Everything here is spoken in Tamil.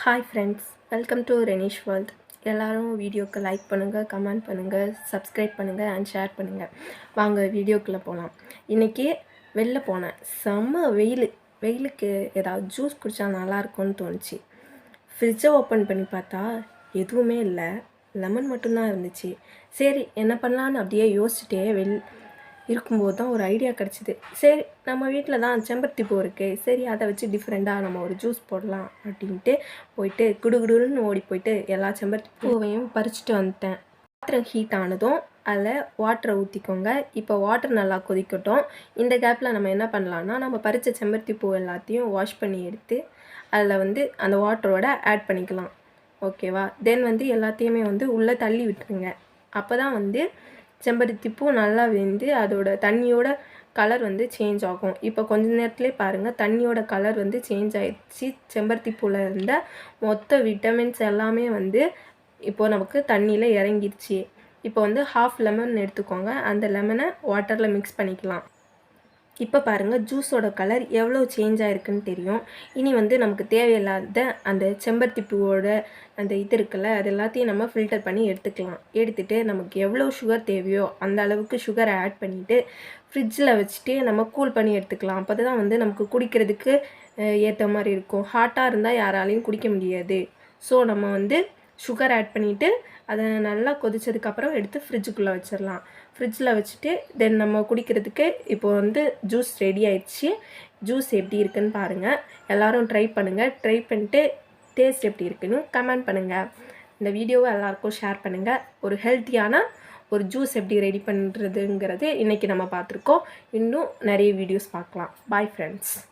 Hi friends, welcome to Renish world. எல்லோரும் வீடியோக்கு லைக் பண்ணுங்கள், கமெண்ட் பண்ணுங்கள், சப்ஸ்கிரைப் பண்ணுங்கள் அண்ட் ஷேர் பண்ணுங்கள். வாங்க வீடியோக்குள்ளே போகலாம். இன்றைக்கி வெளில போனேன். செம்ம வெயிலுக்கு ஏதாவது ஜூஸ் குடித்தா நல்லாயிருக்கும்னு தோணுச்சு. ஃப்ரிட்ஜை ஓப்பன் பண்ணி பார்த்தா எதுவுமே இல்லை, லெமன் மட்டும்தான் இருந்துச்சு. சரி என்ன பண்ணலான்னு அப்படியே யோசிச்சுட்டே இருக்கும்போது தான் ஒரு ஐடியா கிடச்சிது. சரி நம்ம வீட்டில் தான் செம்பருத்தி பூ இருக்குது, சரி அதை வச்சு டிஃப்ரெண்ட்டாக நம்ம ஒரு ஜூஸ் போடலாம் அப்படின்ட்டு போயிட்டு குடுகுடுன்னு ஓடி போயிட்டு எல்லா செம்பருத்தி பூவையும் பறிச்சுட்டு வந்துட்டேன். பாத்திரம் ஹீட் ஆனதும் அதில் வாட்டரை ஊற்றிக்கோங்க. இப்போ வாட்டர் நல்லா கொதிக்கட்டும். இந்த கேப்பில் நம்ம என்ன பண்ணலான்னா, நம்ம பறித்த செம்பருத்தி பூ எல்லாத்தையும் வாஷ் பண்ணி எடுத்து அதில் அந்த வாட்டரோட ஆட் பண்ணிக்கலாம். ஓகேவா? தென் எல்லாத்தையுமே உள்ளே தள்ளி விட்டுருங்க. அப்போ தான் செம்பருத்தி பூ நல்லா வெந்து அதோட தண்ணியோட கலர் சேஞ்ச் ஆகும். இப்போ கொஞ்ச நேரத்துலேயே பாருங்கள், தண்ணியோட கலர் சேஞ்ச் ஆகிடுச்சு. செம்பருத்தி பூவில் இருந்த மொத்த விட்டமின்ஸ் எல்லாமே இப்போது நமக்கு தண்ணியில் இறங்கிடுச்சு. இப்போ ஹாஃப் லெமன் எடுத்துக்கோங்க. அந்த லெமனை வாட்டரில் மிக்ஸ் பண்ணிக்கலாம். இப்போ பாருங்கள், ஜூஸோட கலர் எவ்வளோ சேஞ்ச் ஆகிருக்குன்னு தெரியும். இனி நமக்கு தேவையில்லாத அந்த செம்பருத்தி பூவோட அந்த இது இருக்குல்ல, அது எல்லாத்தையும் நம்ம ஃபில்டர் பண்ணி எடுத்துக்கலாம். எடுத்துகிட்டு நமக்கு எவ்வளோ சுகர் தேவையோ அந்த அளவுக்கு சுகரை ஆட் பண்ணிவிட்டு ஃப்ரிட்ஜில் வச்சுட்டு நம்ம கூல் பண்ணி எடுத்துக்கலாம். அப்போ தான் நமக்கு குடிக்கிறதுக்கு ஏற்ற மாதிரி இருக்கும். ஹாட்டாக இருந்தால் யாராலையும் குடிக்க முடியாது. ஸோ நம்ம சுகர் ஆட் பண்ணிவிட்டு அதை நல்லா கொதித்ததுக்கப்புறம் எடுத்து ஃப்ரிட்ஜுக்குள்ளே வச்சிடலாம். ஃப்ரிட்ஜில் வச்சுட்டு தென் நம்ம குடிக்கிறதுக்கு இப்போது ஜூஸ் ரெடி ஆயிடுச்சு. ஜூஸ் எப்படி இருக்குன்னு பாருங்கள். எல்லோரும் ட்ரை பண்ணுங்கள். ட்ரை பண்ணிட்டு டேஸ்ட் எப்படி இருக்குன்னு கமெண்ட் பண்ணுங்கள். இந்த வீடியோவை எல்லாருக்கும் ஷேர் பண்ணுங்கள். ஒரு ஹெல்த்தியான ஒரு ஜூஸ் எப்படி ரெடி பண்ணுறதுங்கிறது இன்றைக்கி நம்ம பார்த்துருக்கோம். இன்னும் நிறைய வீடியோஸ் பார்க்கலாம். Bye friends.